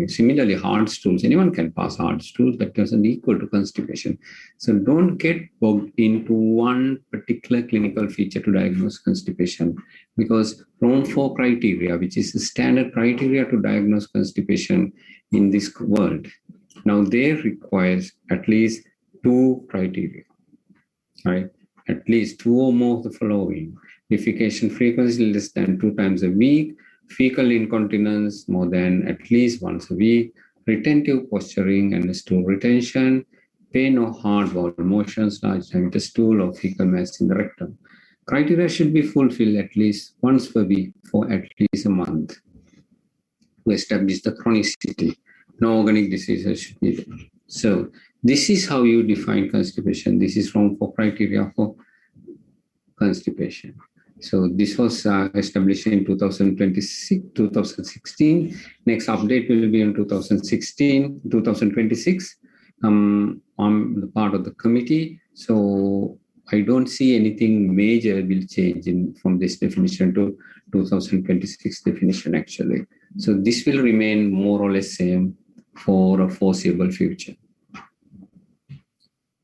Similarly, hard stools, anyone can pass hard stools, that doesn't equal to constipation. So don't get bogged into one particular clinical feature to diagnose constipation, because from 4 criteria, which is the standard criteria to diagnose constipation in this world, now they requires at least 2 criteria, right? At least 2 or more of the following: defecation frequency less than 2 times a week, fecal incontinence more than at least once a week, retentive posturing and stool retention, pain or hard bowel motions, large diameter stool or fecal mass in the rectum. Criteria should be fulfilled at least once per week for at least a month to establish the chronicity. No organic diseases should be there. So this is how you define constipation. This is from 4 criteria for constipation. So this was established in 2016. Next update will be in 2026. I'm the part of the committee, so I don't see anything major will change from this definition to 2026 definition actually. So this will remain more or less same for a foreseeable future.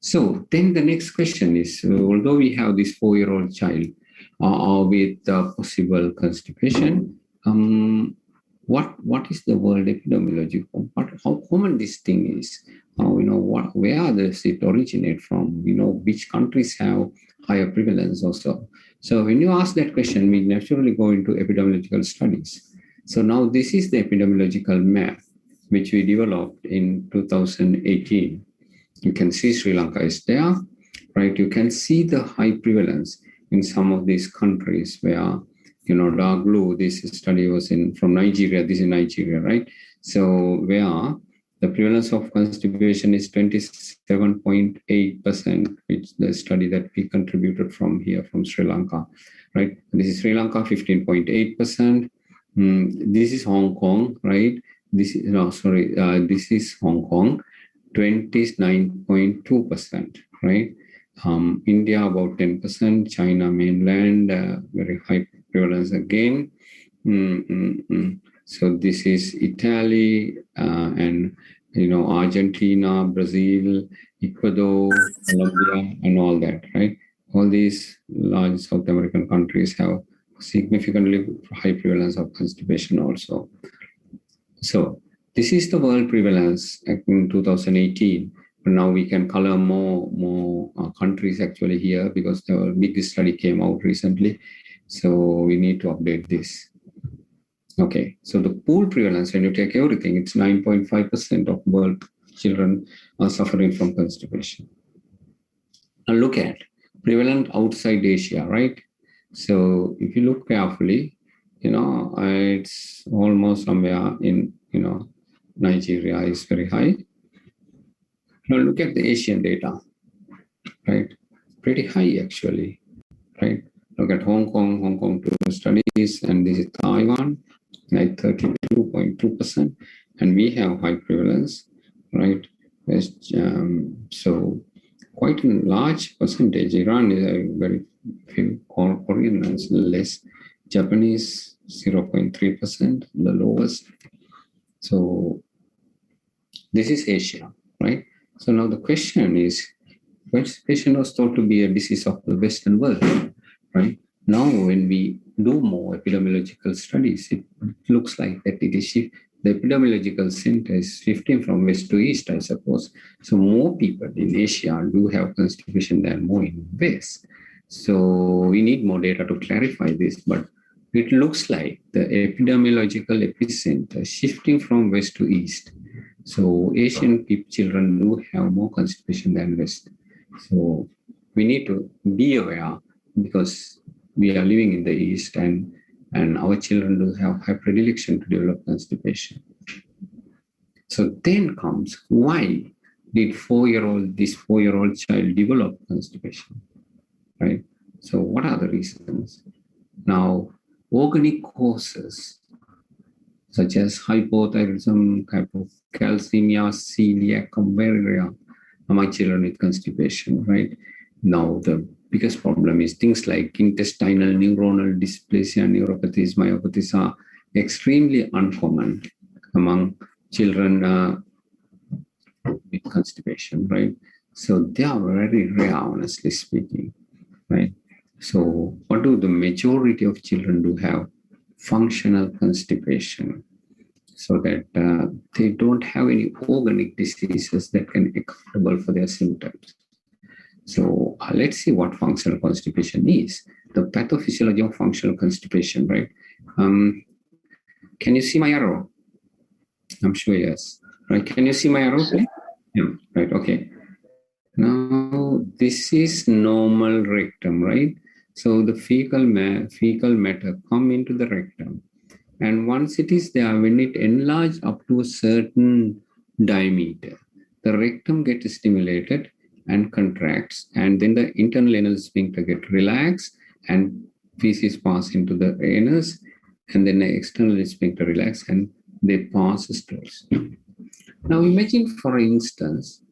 So then the next question is, although we have this 4-year-old child with possible constipation, what is the world epidemiology? How common this thing is? Where does it originate from? Which countries have higher prevalence also? So when you ask that question, we naturally go into epidemiological studies. So now this is the epidemiological map, which we developed in 2018. You can see Sri Lanka is there, right? You can see the high prevalence in some of these countries where, dark blue, this study was from Nigeria. This is Nigeria, right? So where the prevalence of constipation is 27.8%, which the study that we contributed from here, from Sri Lanka, right? This is Sri Lanka, 15.8%. This is Hong Kong, right? This is Hong Kong, 29.2%, right? India about 10%, China mainland, very high prevalence again. So this is Italy and Argentina, Brazil, Ecuador, Colombia, and all that, right? All these large South American countries have significantly high prevalence of constipation also. So this is the world prevalence in 2018. But now we can color more countries actually here, because the big study came out recently. So we need to update this. Okay, so the pool prevalence, when you take everything, it's 9.5% of world children are suffering from constipation. Now look at prevalent outside Asia, right? So if you look carefully, it's almost somewhere in, Nigeria is very high. Now look at the Asian data, right? Pretty high actually, right? Look at Hong Kong 2 studies, and this is Taiwan, like 32.2%, and we have high prevalence, right? So quite a large percentage. Iran is a very few, Korean is less, Japanese 0.3%, the lowest. So this is Asia, right? So now the question is, constipation was thought to be a disease of the Western world, right? Now when we do more epidemiological studies, it looks like that it is shift. The epidemiological center is shifting from west to east, I suppose. So more people in Asia do have constipation than more in West. So we need more data to clarify this, but it looks like the epidemiological epicenter shifting from west to east. So Asian children do have more constipation than West. So we need to be aware, because we are living in the East, and our children do have high predilection to develop constipation. So then comes, why did this 4-year-old child develop constipation, right? So what are the reasons? Now, organic causes such as hypothyroidism, hypocalcemia, celiac, very rare among children with constipation, right? Now, the biggest problem is things like intestinal neuronal dysplasia, neuropathies, myopathies are extremely uncommon among children with constipation, right? So they are very rare, honestly speaking, right? So what do the majority of children do have? Functional constipation, so that they don't have any organic diseases that can be accountable for their symptoms. So let's see what functional constipation is. The pathophysiology of functional constipation, right? Can you see my arrow? I'm sure yes. Right? Can you see my arrow, please? Yeah. Right. Okay. Now this is normal rectum, right? So the fecal matter come into the rectum, and once it is there, when it enlarges up to a certain diameter, the rectum gets stimulated and contracts, and then the internal anal sphincter get relaxed, and feces pass into the anus, and then the external sphincter relax, and they pass stools. Now imagine, for instance,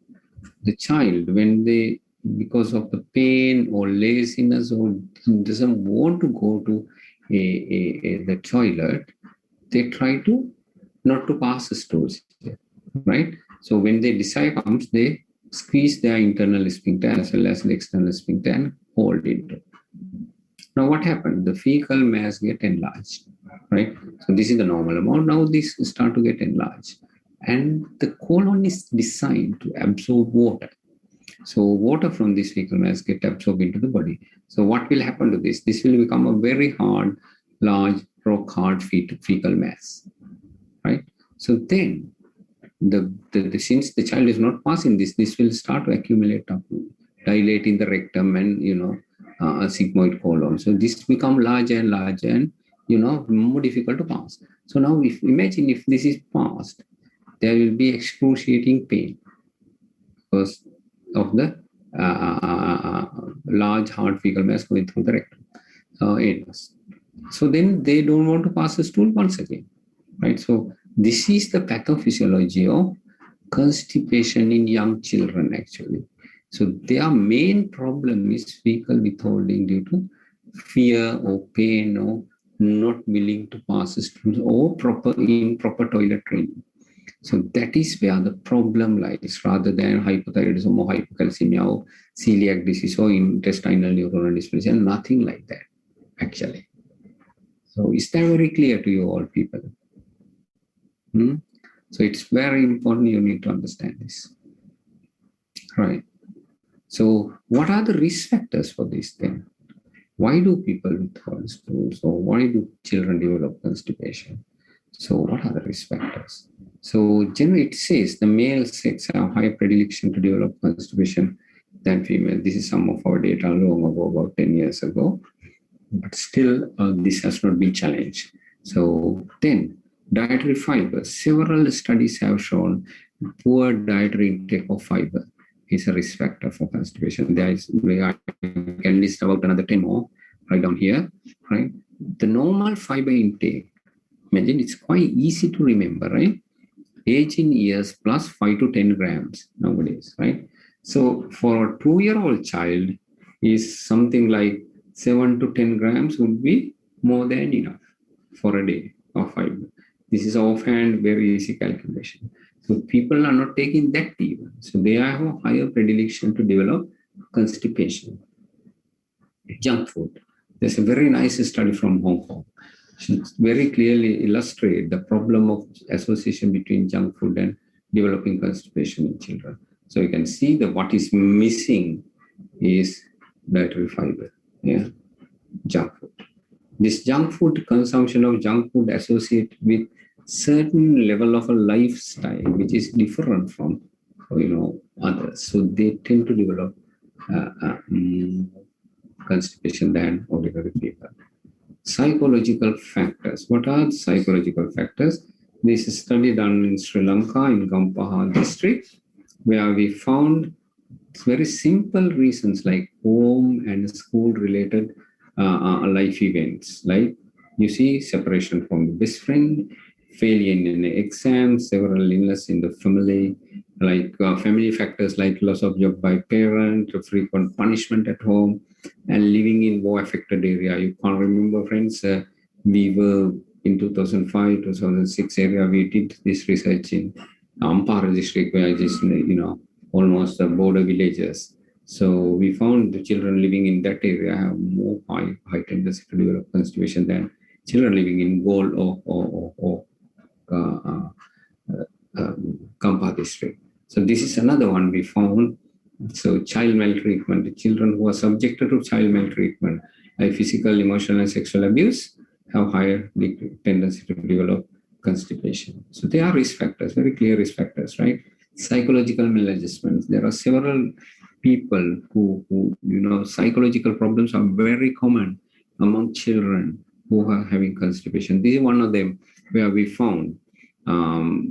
the child, when they, because of the pain or laziness or doesn't want to go to the toilet, they try to not to pass the stools, right? So when they desire comes, they squeeze their internal sphincter as well as the external sphincter and hold it. Now what happened? The fecal mass get enlarged, right? So this is the normal amount. Now this start to get enlarged, and the colon is designed to absorb water. So water from this fecal mass get absorbed into the body. So what will happen to this? This will become a very hard, large, rock hard fecal mass, right? So then, since the child is not passing this will start to accumulate up, dilate in the rectum and a sigmoid colon. So this become larger and larger and more difficult to pass. So now, imagine if this is passed, there will be excruciating pain because of the large hard fecal mass going through the rectum anus. So then they don't want to pass the stool once again, right? So this is the pathophysiology of constipation in young children, actually. So their main problem is fecal withholding due to fear or pain or not willing to pass the stool or improper toilet training. So that is where the problem lies, rather than hypothyroidism or hypocalcemia or celiac disease or intestinal neuronal dysplasia, nothing like that, actually. So is that very clear to you all people? So it's very important, you need to understand this. Right. So what are the risk factors for this thing? Why do people withhold stools, or why do children develop constipation? So what are the risk factors? So generally it says the male sex have higher predilection to develop constipation than female. This is some of our data long ago, about 10 years ago. But still, this has not been challenged. So then, dietary fiber. Several studies have shown poor dietary intake of fiber is a risk factor for constipation. I can list about another 10 more right down here, right? The normal fiber intake, imagine, it's quite easy to remember, right? Age in years plus 5 to 10 grams nowadays, right? So for a 2-year-old child is something like 7 to 10 grams would be more than enough for a day of fiber. This is offhand very easy calculation. So people are not taking that even. So they have a higher predilection to develop constipation. Junk food. There's a very nice study from Hong Kong. It very clearly illustrates the problem of association between junk food and developing constipation in children. So you can see that what is missing is dietary fiber. Yeah, junk food. This junk food, consumption of junk food associated with certain level of a lifestyle which is different from others. So they tend to develop constipation than ordinary people. Psychological factors. What are the psychological factors? This is a study done in Sri Lanka in Gampaha district, where we found very simple reasons like home and school related life events, like you see separation from the best friend, failure in an exam, several illness in the family, like family factors like loss of job by parent, frequent punishment at home, and living in war affected area. You can't remember, friends, we were in 2005, 2006 area, we did this research in Ampara district, where it is, almost the border villages. So we found the children living in that area have more high tendency to develop constipation than children living in Gold or Kampa district. So this is another one we found. So child maltreatment, the children who are subjected to child maltreatment, like physical, emotional, and sexual abuse, have higher tendency to develop constipation. So they are risk factors, very clear risk factors, right? Psychological maladjustments. There are several people who psychological problems are very common among children who are having constipation. This is one of them where we found.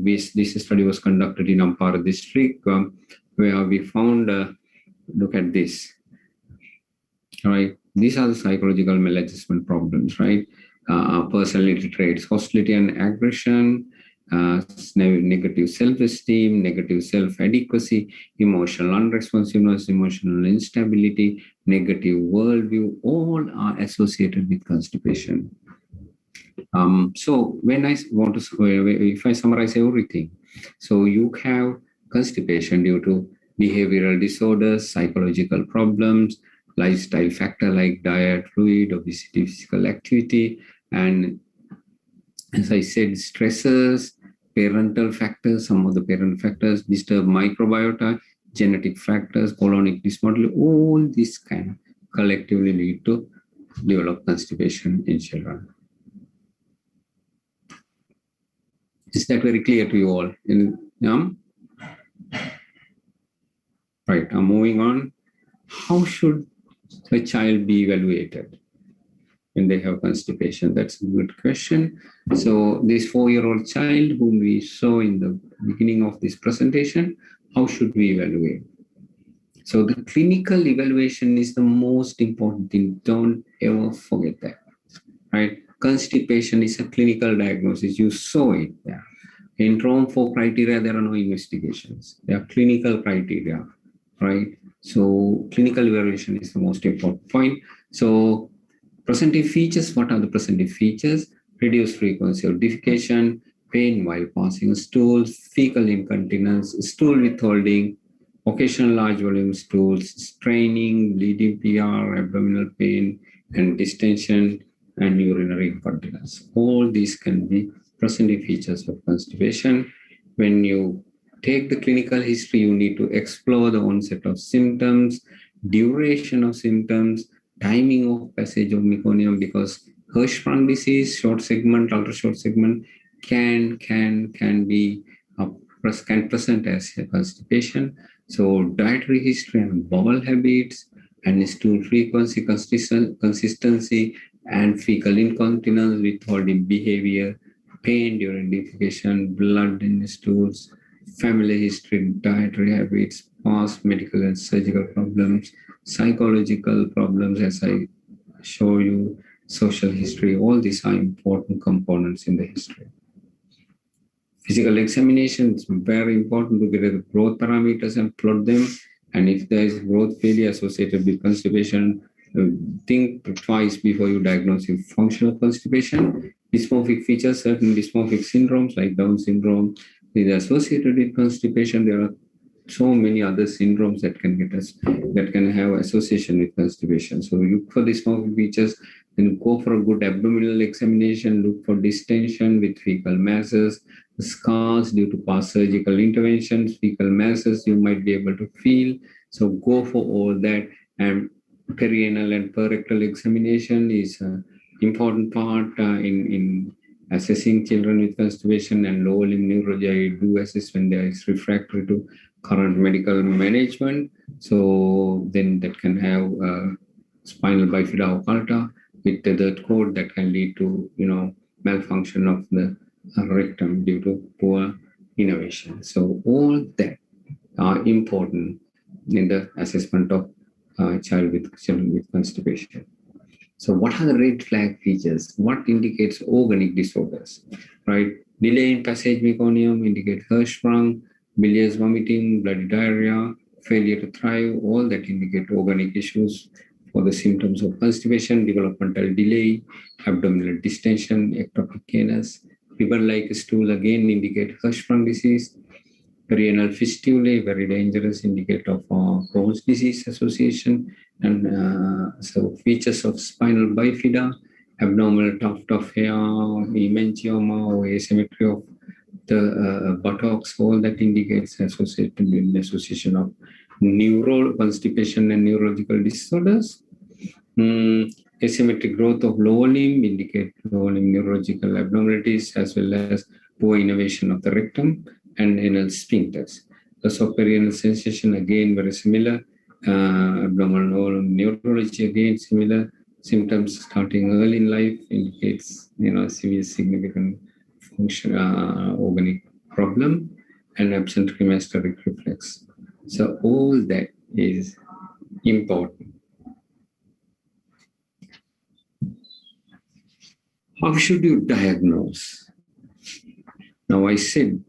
This study was conducted in Ampara district, where we found, look at this, right? These are the psychological maladjustment problems, right? Personality traits, hostility and aggression, negative self-esteem, negative self-adequacy, emotional unresponsiveness, emotional instability, negative worldview, all are associated with constipation. So when I want to, if I summarize everything, so you have constipation due to behavioral disorders, psychological problems, lifestyle factor like diet, fluid, obesity, physical activity, and as I said, stresses, parental factors, some of the parental factors, disturbed microbiota, genetic factors, colonic dysmorphia, all these kind of collectively lead to develop constipation in children. Is that very clear to you all? Right, I'm moving on. How should a child be evaluated when they have constipation? That's a good question. So this 4-year-old child whom we saw in the beginning of this presentation, how should we evaluate? So the clinical evaluation is the most important thing. Don't ever forget that, right? Constipation is a clinical diagnosis. You saw it there. In Rome 4 criteria, there are no investigations. They are clinical criteria, right? So clinical evaluation is the most important point. So presentive features, what are the presentive features? Reduced frequency of defecation, pain while passing stools, fecal incontinence, stool withholding, occasional large volume stools, straining, bleeding PR, abdominal pain, and distension, and urinary incontinence. All these can be presentive features of constipation. When you take the clinical history, you need to explore the onset of symptoms, duration of symptoms, timing of passage of meconium, because Hirschsprung disease, short segment, ultra short segment, can present as constipation. So dietary history and bowel habits and stool frequency, consistency, and fecal incontinence, withholding behavior, pain during defecation, blood in the stools, family history, dietary habits, past medical and surgical problems, psychological problems, as I show you, social history. All these are important components in the history. Physical examination is very important to get the growth parameters and plot them. And if there is growth failure associated with constipation, think twice before you diagnose functional constipation. Dysmorphic features, certain dysmorphic syndromes like Down syndrome is associated with constipation. There are so many other syndromes that can have association with constipation. So look for dysmorphic features, then go for a good abdominal examination, look for distension with fecal masses, scars due to past surgical interventions, fecal masses you might be able to feel. So go for all that. And perianal and perectal examination is an important part in assessing children with constipation, and lower limb neurology I do assess when there is refractory to current medical management. So then that can have spinal bifida occulta with tethered cord that can lead to malfunction of the rectum due to poor innervation. So all that are important in the assessment of children with constipation. So what are the red flag features? What indicates organic disorders, right? Delay in passage meconium indicates Hirschsprung, bilious vomiting, bloody diarrhea, failure to thrive, all that indicate organic issues. for the symptoms of constipation: developmental delay, abdominal distension, ectopic anus, ribbon-like stool again indicate Hirschsprung disease, perianal fistulae, very dangerous, indicate of Crohn's disease association, and so features of spinal bifida, abnormal tuft of hair, hemangioma, or asymmetry of the buttocks, all that indicates association of constipation and neurological disorders. Asymmetric growth of lower limb indicate lower limb neurological abnormalities, as well as poor innervation of the rectum and anal sphincters. The perianal sensation again very similar. Abdominal neurology again similar. Symptoms starting early in life indicates severe significant function organic problem and absent cremasteric reflex. So all that is important. How should you diagnose? Now, I said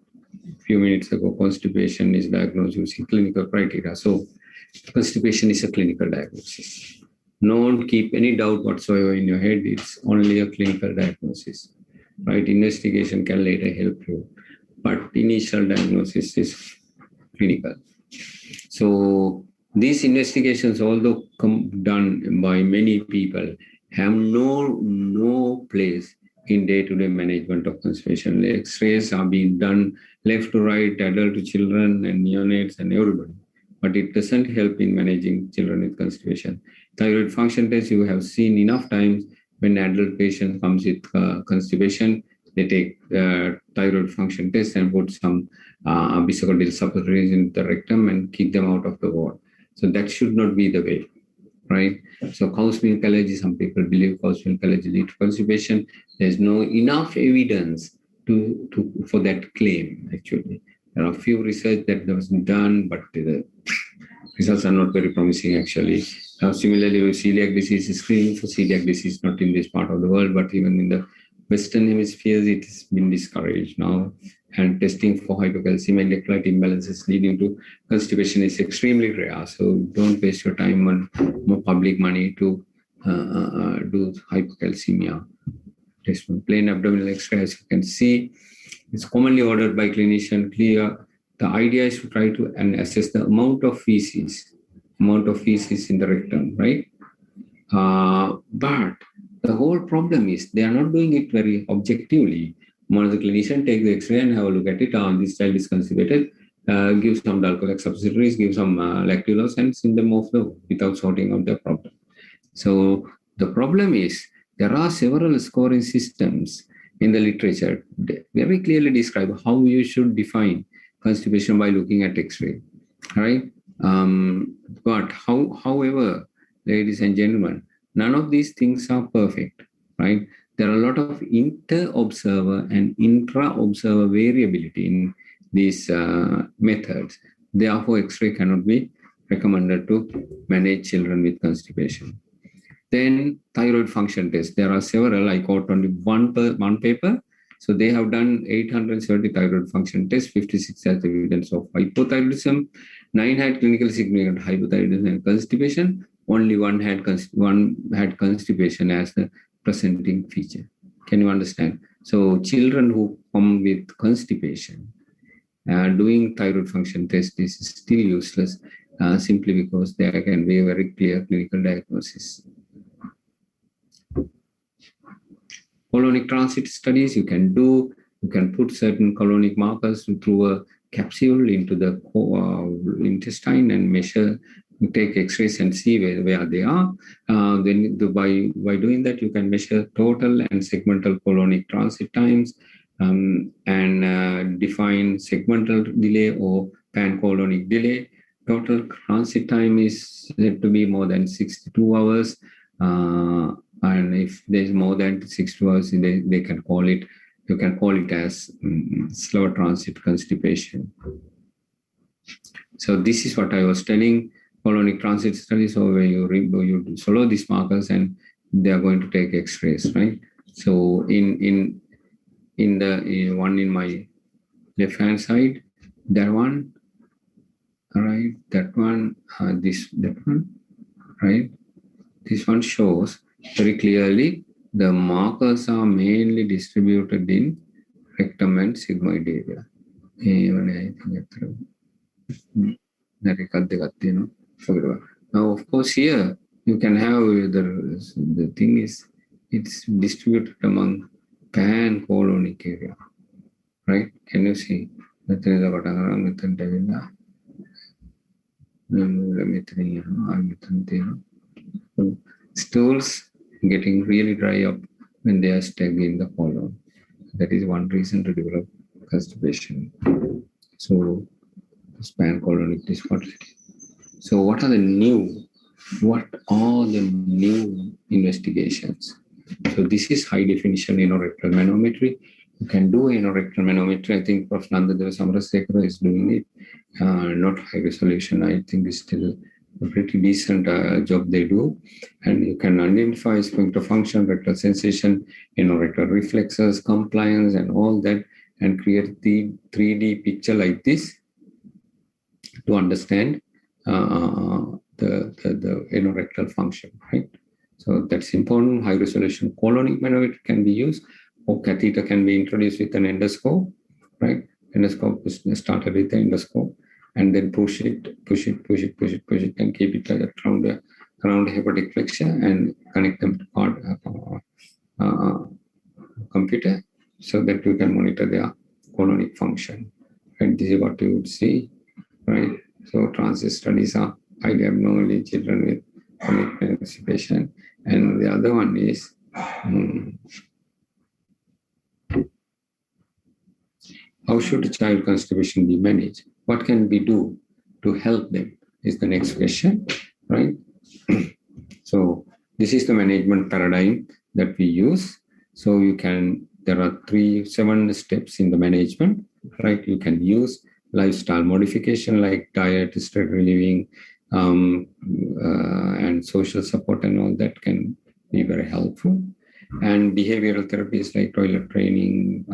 a few minutes ago, constipation is diagnosed using clinical criteria. So constipation is a clinical diagnosis. Don't keep any doubt whatsoever in your head. It's only a clinical diagnosis, right? Investigation can later help you, but initial diagnosis is clinical. So these investigations, although done by many people, have no place in day-to-day management of constipation. X-rays are being done left to right, adult to children and neonates and everybody, but it doesn't help in managing children with constipation. Thyroid function test, you have seen enough times when adult patient comes with constipation, they take thyroid function test and put some bisacodyl suppositories in the rectum and kick them out of the ward. So that should not be the way, right? So cow's milk allergy, some people believe cow's milk allergy leads to constipation. There's no enough evidence for that claim, actually. There are a few research that was done, but the results are not very promising, actually. Similarly, with celiac disease, screening for celiac disease, not in this part of the world, but even in the Western hemispheres, it has been discouraged now. And testing for hypocalcemia and electrolyte imbalances leading to constipation is extremely rare. So don't waste your time on more public money to do hypocalcemia. Test one plain abdominal X-ray, as you can see, it's commonly ordered by clinician. Clear. The idea is to try to assess the amount of feces in the rectum, right? But the whole problem is they are not doing it very objectively. One of the clinicians take the X-ray and have a look at it. This child is constipated. Give some Dalcolac suppositories, give some lactulose, and send them off the without sorting out the problem. So the problem is there are several scoring systems in the literature that very clearly describe how you should define constipation by looking at X-ray, right? But however, ladies and gentlemen, none of these things are perfect, right? There are a lot of inter-observer and intra-observer variability in these methods. Therefore, X-ray cannot be recommended to manage children with constipation. Then thyroid function test. There are several. I quote only one paper. So they have done 870 thyroid function tests, 56 has evidence of hypothyroidism, 9 had clinically significant hypothyroidism and constipation. Only one had constipation as the presenting feature. Can you understand? So children who come with constipation, doing thyroid function test is still useless simply because there can be a very clear clinical diagnosis. Colonic transit studies you can put certain colonic markers through a capsule into the intestine and measure, take X-rays and see where they are. Then by doing that, you can measure total and segmental colonic transit times and define segmental delay or pancolonic delay. Total transit time is said to be more than 62 hours. And if there's more than 62 hours, they can call it, you can call it as slow transit constipation. So this is what I was telling. Colonic transit studies, so where you follow these markers and they are going to take X-rays, right? So in the one in my left hand side, that one, all right, that one, that one, right? this one shows very clearly the markers are mainly distributed in rectum and sigmoid area. Now, of course, here you can have the thing is it's distributed among pan-colonic area, right? Can you see? Stools getting really dry up when they are stuck in the colon. That is one reason to develop constipation. So, span colonic dysfunction. So, what are the new investigations? So, this is high definition anorectal manometry. You can do anorectal manometry. I think Prof. Nandadeva Samarasekara is doing it. Not high resolution. I think it's still a pretty decent job they do. And you can identify sphincter function, rectal sensation, anorectal reflexes, compliance, and all that, and create the 3D picture like this to understand the anorectal function, right? So that's important. High resolution colonic manometer can be used, or catheter can be introduced with an endoscope, right? Endoscope is started with the endoscope, and then push it, and keep it around the hepatic flexure and connect them to computer so that you can monitor their colonic function. And this is what you would see, right? So transit studies are highly abnormal in children with chronic constipation. And the other one is how should a child constipation be managed? What can we do to help them is the next question, right? So this is the management paradigm that we use. So there are 7 steps in the management, right? You can use lifestyle modification like diet, stress relieving, and social support and all that can be very helpful. And behavioral therapies like toilet training,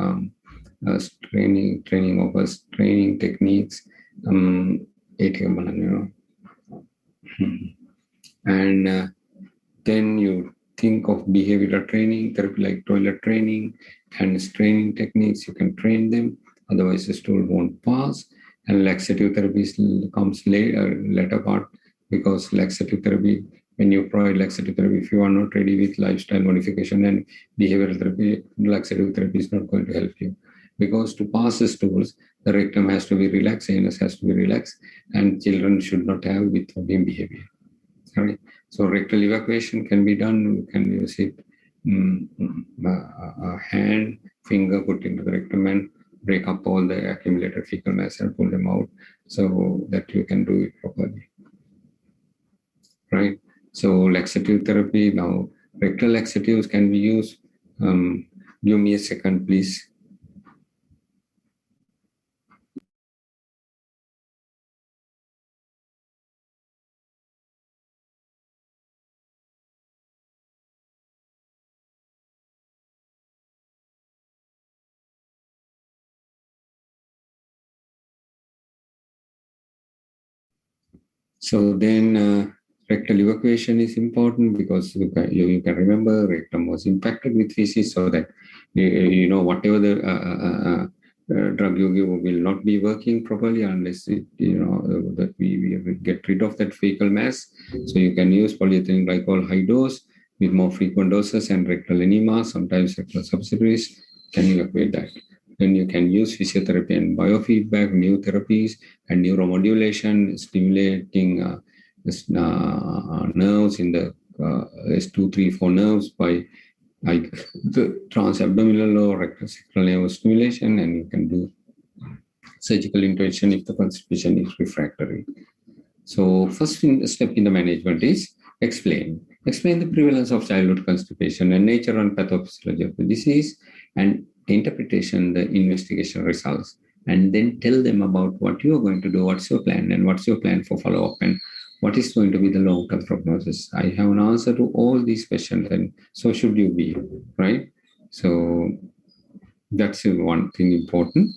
training techniques, and then you think of behavioral training, therapy like toilet training and training techniques. You can train them, otherwise the stool won't pass. And laxative therapy comes later part, because laxative therapy, when you provide laxative therapy, if you are not ready with lifestyle modification and behavioral therapy, laxative therapy is not going to help you. Because to pass the stools, the rectum has to be relaxed, anus has to be relaxed, and children should not have withholding behavior. Right? So rectal evacuation can be done. You can use it, a hand, finger put into the rectum and break up all the accumulated fecal mass and pull them out so that you can do it properly. Right? So laxative therapy, now rectal laxatives can be used. Give me a second, please. So then rectal evacuation is important because you can remember rectum was impacted with feces, so that whatever the drug you give will not be working properly unless that we get rid of that fecal mass. So you can use polyethylene glycol high dose with more frequent doses and rectal enema, sometimes rectal subsidiaries can evacuate that. Then you can use physiotherapy and biofeedback, new therapies, and neuromodulation, stimulating nerves in the S2, 3, 4 nerves by like the transabdominal or rectal sacral nerve stimulation, and you can do surgical intervention if the constipation is refractory. So first step in the management is explain the prevalence of childhood constipation and nature and pathophysiology of the disease, and interpretation, the investigation results, and then tell them about what you are going to do, what's your plan, and what's your plan for follow-up, and what is going to be the long-term prognosis. I have an answer to all these questions, and so should you be, right? So that's one thing important,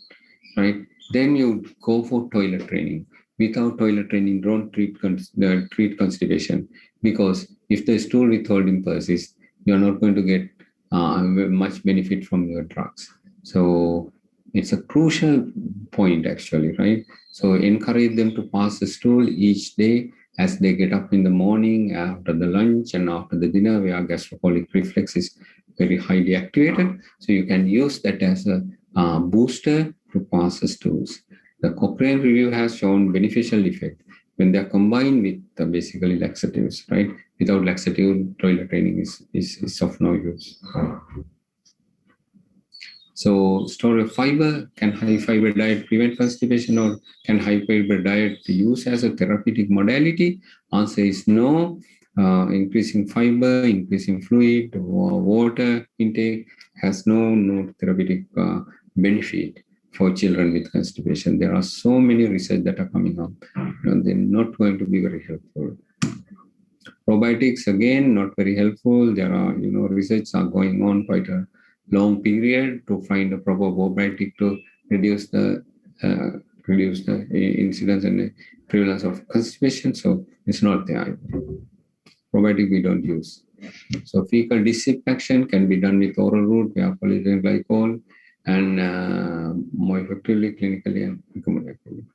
right? Then you go for toilet training. without toilet training, don't treat constipation, because if the stool withholding persists, you're not going to get much benefit from your drugs. So it's a crucial point actually, right? So encourage them to pass the stool each day as they get up in the morning, after the lunch and after the dinner, where gastrocolic reflex is very highly activated. So you can use that as a booster to pass the stools. The Cochrane review has shown beneficial effect when they're combined with basically laxatives, right? Without laxative, toilet training is of no use. So, story of fiber, can high fiber diet prevent constipation, or can high fiber diet be used as a therapeutic modality? Answer is no. Increasing fiber, increasing fluid, water intake has no therapeutic benefit for children with constipation. There are so many research that are coming up. They're not going to be very helpful. Probiotics, again, not very helpful. There are, research are going on quite a long period to find a proper probiotic to reduce the incidence and the prevalence of constipation. So it's not there. Probiotic we don't use. So fecal disinfection can be done with oral route, via polyethylene glycol, and more effectively clinically and economically.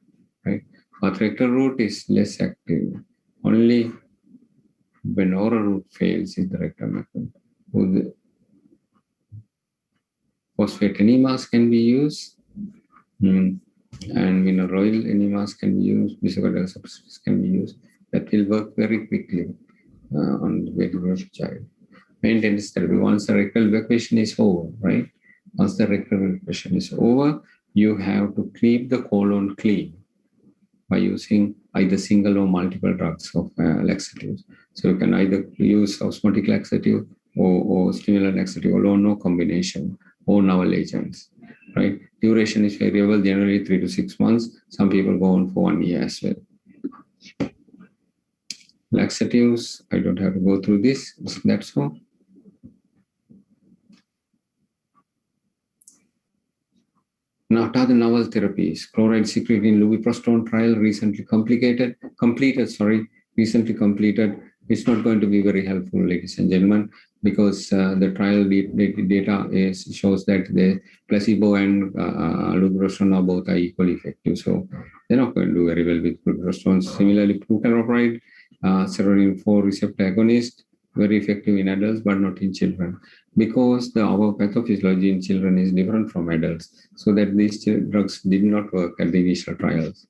Right? But rectal route is less active. Only when oral route fails is the rectal method. Phosphate enemas can be used, and mineral enemas can be used, bisacodyl substances can be used. That will work very quickly on the weight of the child. Maintenance therapy, once the rectal evacuation is over, right? Once the rectal evacuation is over, you have to keep the colon clean by using either single or multiple drugs of laxatives. So you can either use osmotic laxative or stimulant laxative, or no combination, or novel agents, right? Duration is variable, generally 3 to 6 months. Some people go on for 1 year as well. Laxatives, I don't have to go through this, that's all. Now, what are the novel therapies? Chloride secreting lubiprostone trial recently completed. It's not going to be very helpful, ladies and gentlemen, because the trial data shows that the placebo and lubiprostone are both equally effective. So they're not going to do very well with lubiprostone. Similarly, flutaloprid, serotonin 4 receptor agonist, very effective in adults, but not in children, because our pathophysiology in children is different from adults, so that these drugs did not work at the initial trials.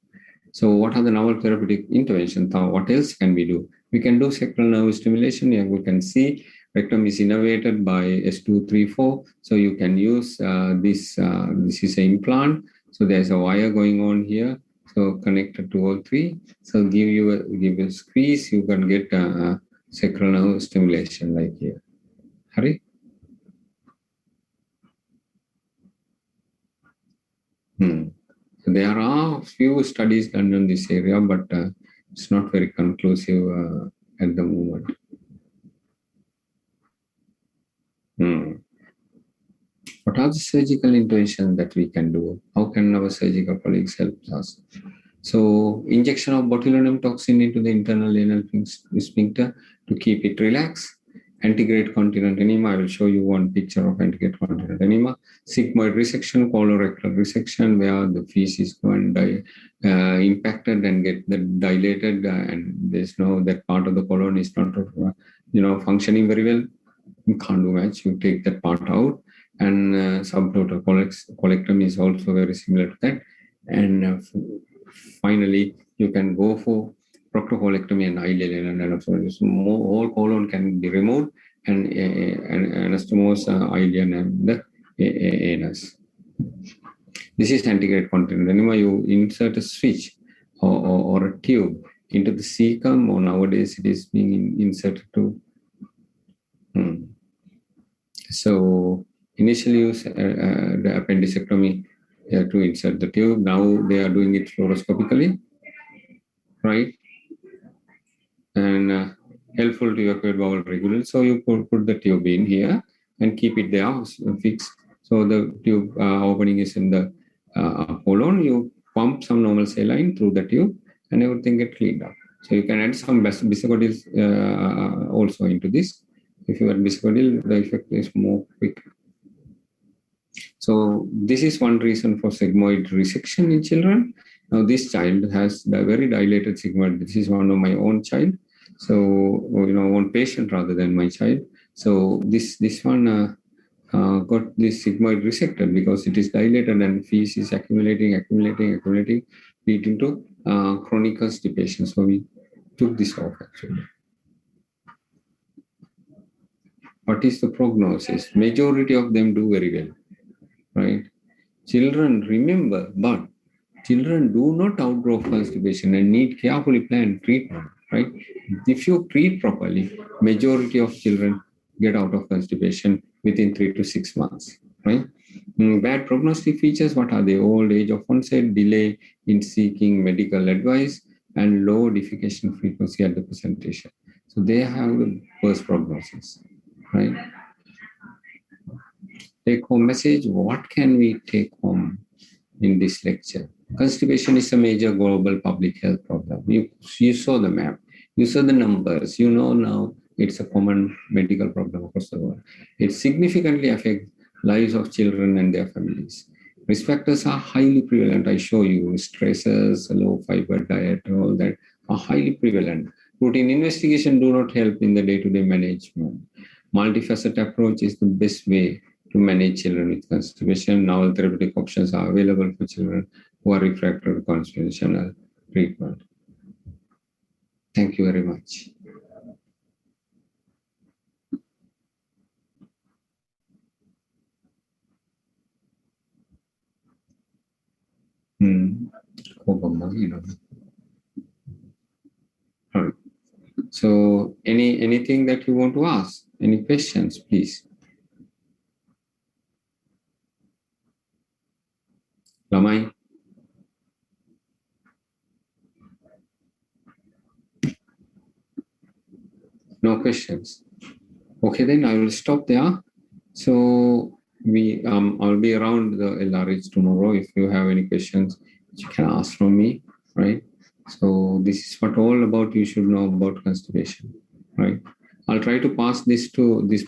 So what are the novel therapeutic interventions? What else can we do? We can do sacral nerve stimulation. Here we can see rectum is innervated by S234. So you can use this. This is an implant. So there's a wire going on here. So connected to all three. So give a squeeze. You can get sacral nerve stimulation like here. Hari? So there are few studies done in this area, but it's not very conclusive at the moment. What are the surgical interventions that we can do? How can our surgical colleagues help us? So injection of botulinum toxin into the internal anal sphincter to keep it relaxed. Antegrade continent enema, I will show you one picture of antegrade continent enema. Sigmoid resection, colorectal resection, where the feces go and impacted and get dilated, and there's that part of the colon is not functioning very well. You can't do much. You take that part out, and subtotal colectomy is also very similar to that. And finally, you can go for proctocolectomy and ileal anastomose. Whole colon can be removed, and anastomose ileal and the anus. This is antegrade continent enema. You insert a switch or a tube into the cecum, or nowadays it is being inserted to. So initially use the appendicectomy to insert the tube. Now they are doing it fluoroscopically, right? And helpful to evacuate bowel regularly. So you put the tube in here and keep it there fixed. So the tube opening is in the colon. You pump some normal saline through the tube and everything get cleaned up. So you can add some bisacodyl also into this. If you add bisacodyl, the effect is more quick. So this is one reason for sigmoid resection in children. Now this child has a very dilated sigmoid. This is one of my own child. So, own patient rather than my child. So this one got this sigmoid resected because it is dilated and fees is accumulating, leading to chronic constipation. So we took this off actually. What is the prognosis? Majority of them do very well, right? Children remember, but children do not outgrow constipation and need carefully planned treatment, right? If you treat properly, majority of children get out of constipation within 3 to 6 months, right? Bad prognostic features, what are they? Old age of onset, delay in seeking medical advice, and low defecation frequency at the presentation. So they have the worst prognosis, right? Take home message, what can we take home in this lecture? Constipation is a major global public health problem. You saw the map, you saw the numbers, now it's a common medical problem across the world. It significantly affects lives of children and their families. Risk factors are highly prevalent. I show you stresses, low fiber diet, all that are highly prevalent. Routine investigation do not help in the day-to-day management. Multifaceted approach is the best way to manage children with constipation. Novel therapeutic options are available for children who are refractory to constitutional treatment. Thank you very much. All right. So anything that you want to ask? Any questions, please? Lamai? No questions. Okay, then I will stop there. So I'll be around the LRH tomorrow. If you have any questions, you can ask from me, right? So this is what all about you should know about constipation, right? I'll try to pass this to this